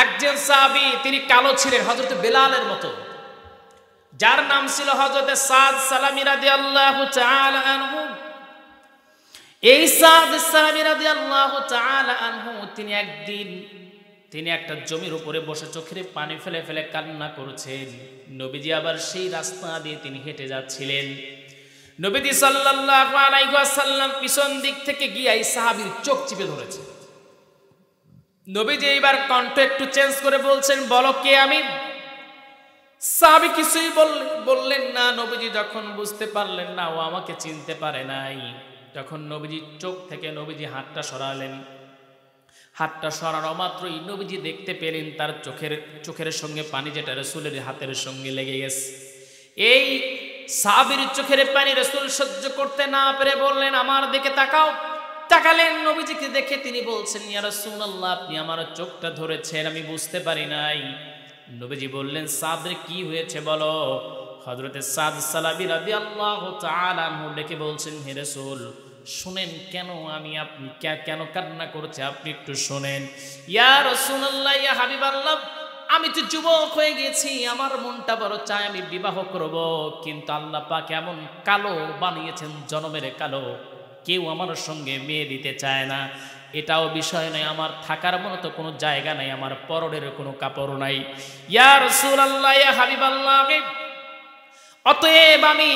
একজন সাহাবী তিনি কালো ছিলেন হযরত বেলালের মতো, যার নাম ছিল হযরত সাদ সালামি রাদিয়াল্লাহু তাআলা আনহু। এই সাদ সালামি রাদিয়াল্লাহু তাআলা আনহু তিনি একটা জমির উপরে বসে চোখের পানি ফেলে ফেলে কান্না করছেন। নবীজি আবার সেই রাস্তা দিয়ে তিনি হেঁটে যাচ্ছিলেন। নবীজি সাল্লাল্লাহু আলাইহি ওয়াসাল্লাম পিছন দিক থেকে গিয়ে এই সাহাবীর চোখ চিপে ধরেছে। নবীজি এবার কণ্ঠ একটু চেঞ্জ করে বলছেন, বলো কে আমি? সাহাবী কিছুই বললেন না। নবীজি যখন বুঝতে পারলেন না ও আমাকে চিনতে পারে নাই, তখন নবীজি চোখ থেকে নবীজি হাতটা সরালেন। হাতটা সরানো মাত্রই নবীজি দেখতে পেলেন তার চোখের সঙ্গে পানি যেটা রাসূলের হাতের সঙ্গে লেগে গেছে। এই সাহাবীর চোখের পানি রাসূল সহ্য করতে না পেরে বললেন, আমার দিকে তাকাও। তাকালেন, নবীজিকে দেখে তিনি বলছেন, ইয়া রাসূলুল্লাহ, আপনি আমার চোখটা ধরেছেন, আমি বুঝতে পারি নাই। নবীজি বললেন, সাদের কি হয়েছে বলো। হযরতে সাদ সালাবি রাদিয়াল্লাহু তাআলা আনহু ডেকে বলছেন, হে রাসূল, শুনেন আপনি কেন কান্না করছে, আপনি একটু শুনেন। ইয়া রাসূলুল্লাহ, ইয়া হাবিবাল্লাহ, আমি তো যুবক হয়ে গেছি, আমার মনটা বড় চায় আমি বিবাহ করব, কিন্তু আল্লাহ পাক এমন কালো বানিয়েছেন, জনমের কালো, কেউ আমার সঙ্গে মেয়ে দিতে চায় না। এটাও বিষয় নয়, আমার থাকার মতো তো কোনো জায়গা নাই, আমার পরনের কোনো কাপড় নাই। ইয়া রাসূলুল্লাহ, ইয়া হাবিবাল্লাহ, অতএব আমি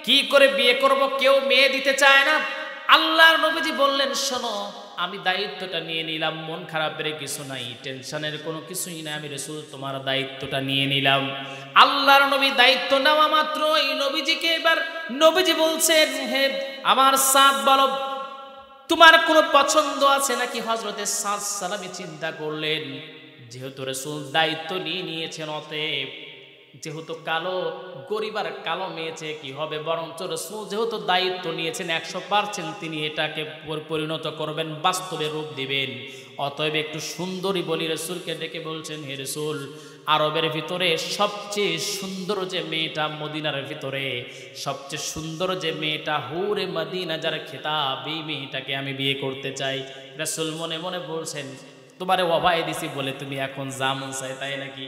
কি করে বিয়ে করব, কেউ মেয়ে দিতে চায় না। আল্লাহর নবীজি বললেন, শোনো, আমি দায়িত্বটা নিয়ে নিলাম, মন খারাপের কিছু নাই, টেনশনের কোনো কিছুই না, আমি রাসূল তোমার দায়িত্বটা নিয়ে নিলাম। আল্লাহর নবী দায়িত্ব নেওয়া মাত্র এই নবীজিকে এবার নবীজি বলছেন, হে আমার সাদ, বলো তোমার কোনো পছন্দ আছে নাকি? হযরতে সাদ সালামি চিন্তা করলেন, যেহেতু রাসূল দায়িত্ব নিয়ে নিয়েছেন, অতএব যেহেতু কালো গরিব আর কালো মেয়েছে কি হবে, বরঞ্চ রাসূল যেহেতু দায়িত্ব নিয়েছেন 100% তিনি এটাকে পরিণত করবেন, বাস্তবে রূপ দিবেন। অতএব একটু সুন্দরী বলি রাসূলকে ডেকে বলছেন, হে রাসূল, আরবের ভিতরে সবচেয়ে সুন্দর যে মেয়েটা, মদিনার ভিতরে সবচেয়ে সুন্দর যে মেয়েটা, হুরে মদিনা যার খেতাব, এই মেয়েটাকে আমি বিয়ে করতে চাই। রাসূল মনে মনে বলছেন, তোমারে অভয় দিছি বলে তুমি এখন যা মন চাই তাই নাকি?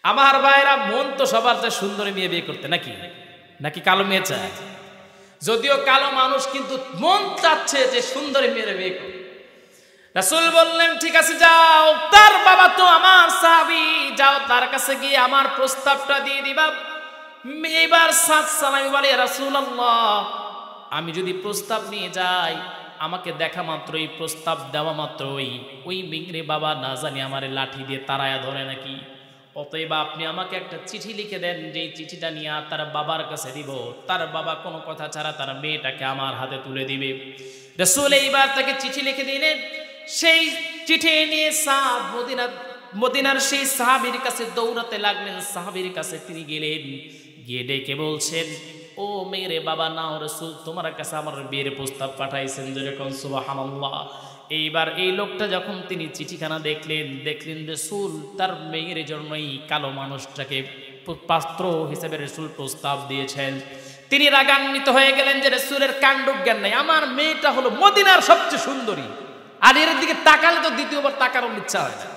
আমার ভাইরা, মন তো সবার চেয়ে সুন্দরী মেয়ে বিয়ে করতে নাকি কালো মেয়ে চায়? যদিও কালো মানুষ, কিন্তু মন চাচ্ছে যে সুন্দরী মেয়ের বিয়ে করতে। রাসূল বললেন, ঠিক আছে যাও, তার বাবা তো আমার সাহাবী, যাও তার কাছে গিয়ে আমার প্রস্তাবটা দিয়ে দিবা। এবার সাদ সালামি বলে, রাসূলুল্লাহ, আমি যদি প্রস্তাব নিয়ে যাই, আমাকে দেখা মাত্রই, প্রস্তাব দেওয়া মাত্রই ওই মিংরে বাবা না জানি আমারে লাঠি দিয়ে তাড়ায়া ধরে নাকি। অতএব আপনি আমাকে একটা চিঠি লিখে দেন, যেই চিঠিটা নিয়ে তার বাবার কাছে দিব, তার বাবা কোনো কথা ছাড়া তার মেয়েটাকে আমার হাতে তুলে দিবে। রাসূল এইবার তাকে চিঠি লিখে দিলেন। সেই চিঠি নিয়ে সাদ মদিনার সেই সাহাবীর কাছে দৌড়াতে লাগলেন। সাহাবীর কাছে তিনি গেলেন, গিয়ে ডেকে বলছেন, ও মেয়েরে বাবা, নাও, রাসূল তোমার কাছে আমার বিয়ের প্রস্তাব পাঠাইছেন, যেরকম সুবহানাল্লাহ। এইবার এই লোকটা যখন তিনি চিঠিখানা দেখলেন রাসূল তার মেয়ের জন্যই কালো মানুষটাকে পাত্র হিসেবে রাসূল প্রস্তাব দিয়েছেন। তিনি রাগান্বিত হয়ে গেলেন যে রাসূলের কাণ্ডজ্ঞান নাই, আমার মেয়েটা হলো মদিনার সবচেয়ে সুন্দরী, আর এর দিকে তাকালে তো দ্বিতীয়বার তাকারও ইচ্ছা হয় না।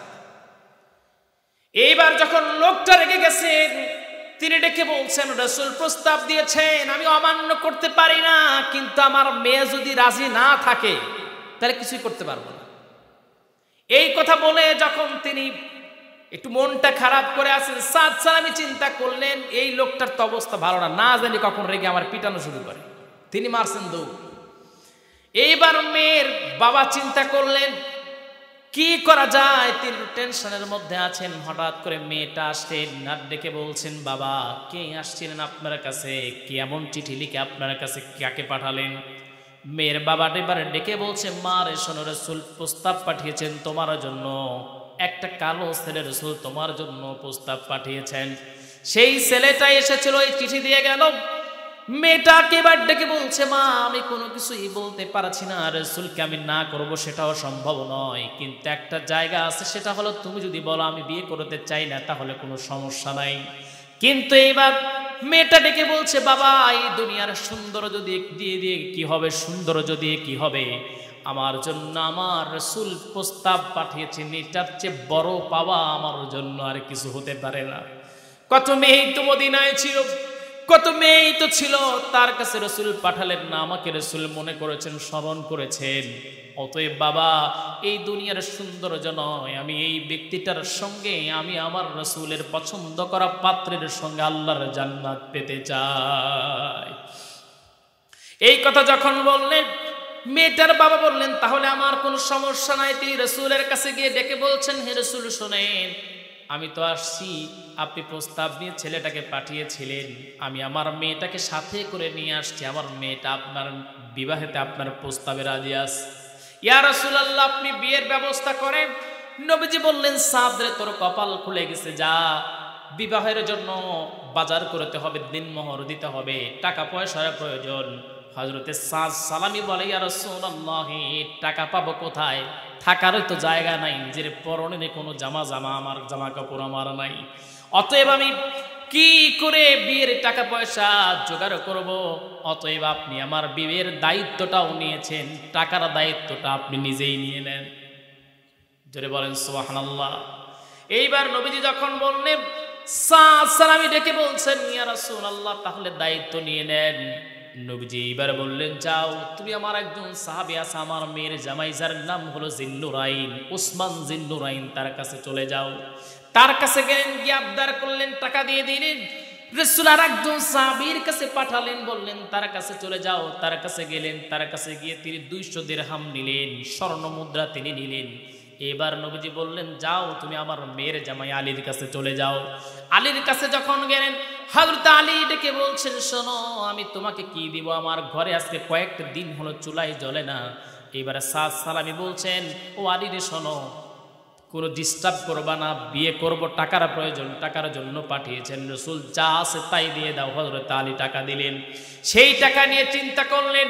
এইবার যখন লোকটা রেগে গেছে, তিনি ডেকে বলছেন, রাসূল প্রস্তাব দিয়েছেন, আমি অমান্য করতে পারি না, কিন্তু আমার মেয়ে যদি রাজি না থাকে তাহলে কিছুই করতে পারবো না। এই কথা বলে যখন তিনি একটু মনটা খারাপ করে আছেন, সাদ সালামি চিন্তা করলেন এই লোকটার তো অবস্থা ভালো না জানি কখন রেগে আমার পিটানো শুরু করে। তিনি মারছেন দৌড়। এইবার মেয়ের বাবা চিন্তা করলেন কি করা যায়, তিনি টেনশনের মধ্যে আছেন। হঠাৎ করে মেয়েটা আসলেন, আর ডেকে বলছেন, বাবা, কে আসছিলেন আপনার কাছে, কি এমন চিঠি লিখে আপনার কাছে কাকে পাঠালেন? মেয়ের বাবা এবার ডেকে বলছে, মা রে শোনো, রাসূল প্রস্তাব পাঠিয়েছেন তোমার জন্য, একটা কালো ছেলে রাসূল তোমার জন্য প্রস্তাব পাঠিয়েছেন। সেই ছেলেটা এসেছিল, এই চিঠি দিয়ে গেল। মেয়েটাকে এবার ডেকে বলছে, মা, আমি কোনো কিছুই বলতে পারছি না, রাসূলকে আমি না করব সেটাও সম্ভব নয়, কিন্তু একটা জায়গা আছে, সেটা হলো তুমি যদি বলো আমি বিয়ে করতে চাই না তাহলে কোনো সমস্যা নাই। কিন্তু এইবার মেয়েটা ডেকে বলছে, বাবা, এই দুনিয়ার সুন্দর যদি দিয়ে কি হবে, সুন্দর যদি কি হবে, আমার জন্য আমার রাসূল প্রস্তাব পাঠিয়েছেন, এটার চেয়ে বড় পাওয়া আমার জন্য আর কিছু হতে পারে না। কত মেয়েই তো মদিনায় ছিল, কত মেয়েই তো ছিল, তার কাছে রাসূল পাঠালেন না, আমাকে রাসূল মনে করেছেন, স্মরণ করেছেন। অতএব বাবা, এই দুনিয়ার সৌন্দর্য নয়, আমি এই ব্যক্তিটার সঙ্গে, আমি আমার রাসূলের পছন্দ করা পাত্রের সঙ্গে আল্লাহর জান্নাত পেতে চাই। এই কথা যখন বললেন, মেয়েটার বাবা বললেন, তাহলে আমার কোনো সমস্যা নাই। তিনি রাসূলের কাছে গিয়ে ডেকে বলছেন, হে রাসূল শোনেন, আমি তো আসছি, আপনি প্রস্তাব নিয়ে ছেলেটাকে পাঠিয়েছিলেন, আমি আমার মেয়েটাকে সাথে করে নিয়ে আসছি, আমার মেয়েটা আপনার বিবাহেতে আপনার প্রস্তাবে রাজি আছে। ইয়া রাসূলুল্লাহ, আপনি বিয়ের ব্যবস্থা করেন। নবীজি বললেন, সাদ রে, তোর কপাল খুলে গেছে, যা, বিবাহের জন্য বাজার করতে হবে, দিনমোহর দিতে হবে, টাকা পয়সার প্রয়োজন। হযরতে সাদ সালামি বলে, ইয়া রাসূলুল্লাহ, টাকা পাবো কোথায়? থাকারও তো জায়গা নাই, নিজের পরনে কোনো জামা আমার জামা কাপড় আমার নাই। অতএব আমি কি করে বিয়ের টাকা পয়সা জোগাড় করব? অতএব আপনি আমার বিয়ের দায়িত্বটাও নিয়েছেন, টাকার দায়িত্বটা আপনি নিজেই নিয়ে নেন। জোরে বলেন সুবহানাল্লাহ। এইবার নবীজি যখন বললেন, সাদ সালামি ডেকে বলছেন, ইয়া রাসূলুল্লাহ, তাহলে দায়িত্ব নিয়ে নেন। নবীজি এবার বললেন, যাও, তুমি আমার একজন সাহাবী আছে, আমার মেয়ের জামাই, যার নাম হলো জিন্নুরাইন, উসমান জিন্নুরাইন, তার কাছে চলে যাও। তার কাছে গেলেন, গিয়ে আবদার করলেন, টাকা দিয়ে দিলেন। রাসূল আর একজন সাহাবীর কাছে পাঠালেন, বললেন তার কাছে চলে যাও। তার কাছে গেলেন, তার কাছে গিয়ে তিনি 200 দিরহাম নিলেন, স্বর্ণ মুদ্রা তিনি নিলেন। এবার নবীজি বললেন, যাও, তুমি আমার মেয়ের জামাই আলীর কাছে চলে যাও। আলীর কাছে যখন গেলেন, হযরত আলী ডেকে বলছেন, শোনো, আমি তোমাকে কি দিব, আমার ঘরে আজকে কয়েকটা দিন হলো চুলাই জ্বলে না। এবারে সাদ সালামি বলছেন, ও আলী রে, শোনো, কোনো ডিস্টার্ব করবা না, বিয়ে করব, টাকার প্রয়োজন, টাকার জন্য পাঠিয়েছেন রাসূল, যা আছে তাই দিয়ে দাও। হযরত আলী টাকা দিলেন। সেই টাকা নিয়ে চিন্তা করলেন,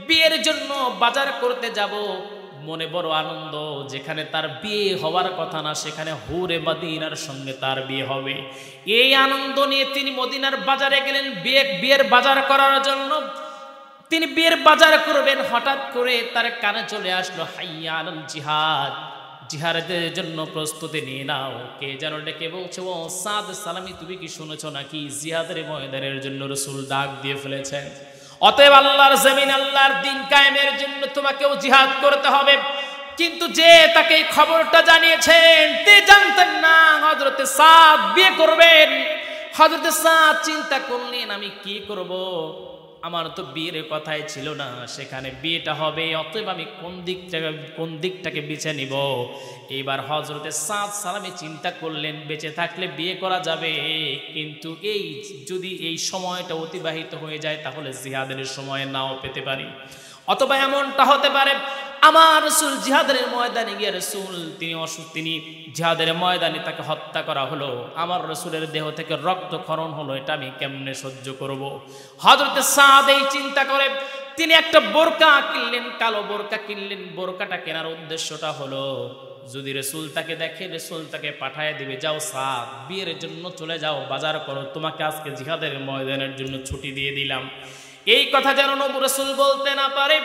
বিয়ের জন্য বাজার করতে যাব। মনে বড় আনন্দ, যেখানে তার বিয়ে হওয়ার কথা না, সেখানে হুরে মদিনার সঙ্গে তার বিয়ে হবে। এই আনন্দ নিয়ে তিনি মদিনার বাজারে গেলেন বিয়ের বাজার করার জন্য। তিনি বিয়ের বাজার করবেন, হঠাৎ করে তার কানে চলে আসলো, হাইয়া আলাল জিহাদ, জিহাদের জন্য প্রস্তুতি নিয়ে নাও। কে যেন ডেকে বলছে, ও সাদ সালামি, তুমি কি শুনেছো নাকি জিহাদের ময়দানের জন্য রাসূল ডাক দিয়ে ফেলেছেন? অতএব আল্লাহর জমিন, আল্লাহর দ্বীন কায়েমের জন্য তোমাকেও জিহাদ করতে হবে। কিন্তু যে তাকে খবরটা জানিয়েছেন, তিনি জানতেন না হযরতে সাদ বিয়ে করবেন। হযরতে সাদ চিন্তা করলেন, আমি কি করব, আমার তো বিয়ের কথাই ছিল না, সেখানে বিয়েটা হবে, অতএব আমি কোন দিকটাকে বেছে নিব। এইবার হযরতে সাদ সালামি চিন্তা করলেন, বেঁচে থাকলে বিয়ে করা যাবে, কিন্তু যদি এই সময়টা অতিবাহিত হয়ে যায়, তাহলে জিহাদের সময় নাও পেতে পারি। অথবা এমনটা হতে পারে, আমার রাসূল জিহাদের ময়দানে গিয়ে, রাসূল তিনি জিহাদের ময়দানে তাকে হত্যা করা হলো, আমার রাসূলের দেহ থেকে রক্তক্ষরণ হলো, এটা আমি কেমনে সহ্য করব? হযরতে সাদ এই চিন্তা করে তিনি একটা বোরকা কিনলেন, কালো বোরকা কিনলেন। বোরকাটা কেনার উদ্দেশ্যটা হলো, যদি রাসূল তাকে দেখে, রাসূল তাকে পাঠায় দিবে, যাও সাদ, বিয়ের জন্য চলে যাও, বাজার করো, তোমাকে আজকে জিহাদের ময়দানের জন্য ছুটি দিয়ে দিলাম। এই কথা যেন নবী রাসূল বলতে না পারে,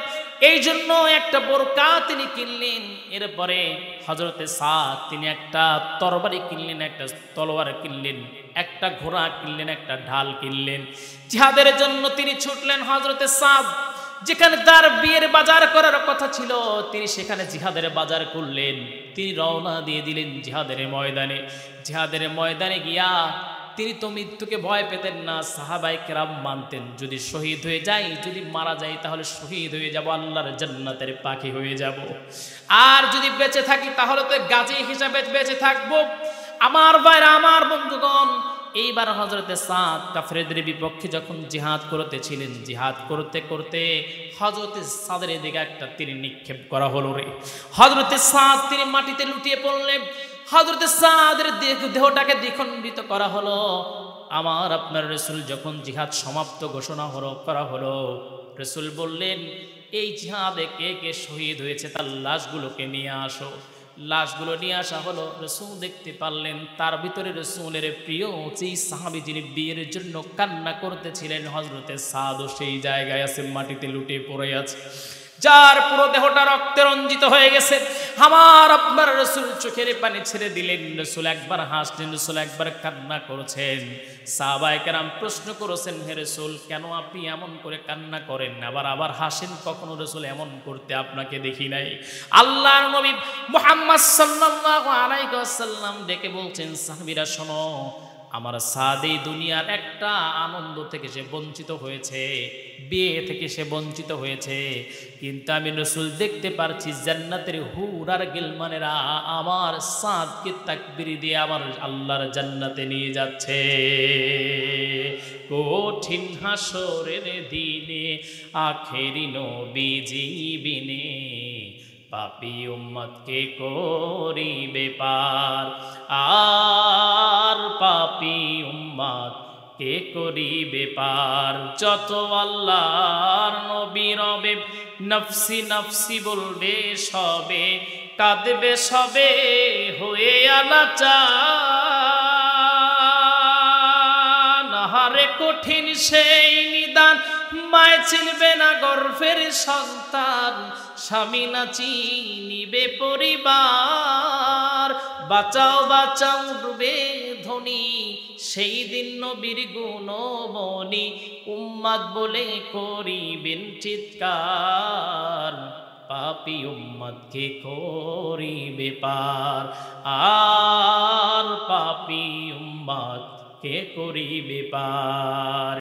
এই জন্য একটা বোরকা তিনি কিনলেন। এরপরে হযরতে সাদ তিনি একটা তরবারি কিনলেন, একটা তলোয়ার কিনলেন, একটা ঘোড়া কিনলেন, একটা ঢাল কিনলেন। জিহাদের জন্য তিনি ছুটলেন। হযরতে সাদ যেখানে তার বিয়ের বাজার করার কথা ছিল, তিনি সেখানে জিহাদের বাজার করলেন। তিনি রওনা দিয়ে দিলেন জিহাদের ময়দানে। জিহাদের ময়দানে গিয়া তিনি তো মৃত্যুকে ভয় পেতেন না, সাহাবায়ে কেরাম মানতেন, যদি শহীদ হয়ে যাই, যদি মারা যাই, তাহলে শহীদ হয়ে যাব, আল্লাহর জান্নাতের পাখি হয়ে যাব। আর যদি বেঁচে থাকি, তাহলে তো গাজী হিসাবে বেঁচে থাকবো। আমার ভাইরা, আমার বন্ধুগণ, এইবার হযরতে সাদ কাফেরদের বিপক্ষে যখন জিহাদ করতেছিলেন, জিহাদ করতে করতে হযরতে সাদের দিকে একটা তীর নিক্ষেপ করা হলো রে। হযরতে সাদ তিনি মাটিতে লুটিয়ে পড়লেন। হযরতে সাদের দেহটাকে দ্বিখণ্ডিত করা হলো। আমার আপনার রাসূল যখন জিহাদ সমাপ্ত ঘোষণা করা হলো, রাসূল বললেন, এই জিহাদে কে কে শহীদ হয়েছে তার লাশগুলোকে নিয়ে আসো। লাশগুলো নিয়ে আসা হলো। রাসূল দেখতে পারলেন তার ভিতরে রাসূলের প্রিয় যেই সাহাবী যিনি বিয়ের জন্য কান্না করতেছিলেন, হযরতে সাদও সেই জায়গায় আছে, মাটিতে লুটিয়ে পড়ে আছে। যার পুরো দেহটা রক্তে রঞ্জিত হয়ে গেছে। আমার আপনার রাসূল চোখের পানি ছেড়ে দিলেন, রাসূল একবার হাসলেন, রাসূল একবার কান্না করেছেন। সাহাবায়ে কেরাম প্রশ্ন করেছেন, হে রাসূল কেন আপনি এমন করে কান্না করেন, আবার হাসেন, কখনো রাসূল এমন করতে আপনাকে দেখি নাই। আল্লাহর নবী মুহাম্মদ সাল্লাল্লাহু আলাইহি ওয়াসাল্লাম ডেকে বলছেন, সাহাবীরা শোনো, আমার সাদ এই দুনিয়ার একটা আনন্দ থেকে সে বঞ্চিত হয়েছে, বিয়ে থেকে সে বঞ্চিত হয়েছে, কিন্তু আমি রাসূল দেখতে পারছি জান্নাতের হুর আর গিলমানেরা আমার সাদকে তাকবীর দিয়ে আমার আল্লাহর জান্নাতে নিয়ে যাচ্ছে। কঠিন হাসরের দিনে আখেরি নবীজি বিনে পাপী উম্মতকে করিবে পার, আর পাপী উম্মত কে করিবে পার। যত আল্লাহর নবী রবে নফসি নফসি বলবে সবে, কাঁদবে সবে হয়ে আলাচান। হারে কঠিন সেই নিদান, মায় চিনবে না গর্ভের সন্তান, স্বামী না চিনিবে পরিবার। বাঁচাও বাঁচাও ডুবে ধনী, সেই দিন নবীর গুণমণি উম্মাদ বলে করিবেন চিৎকার, পাপী উম্মতকে করিবে পার, আর পাপী উম্মতকে করিবে পার।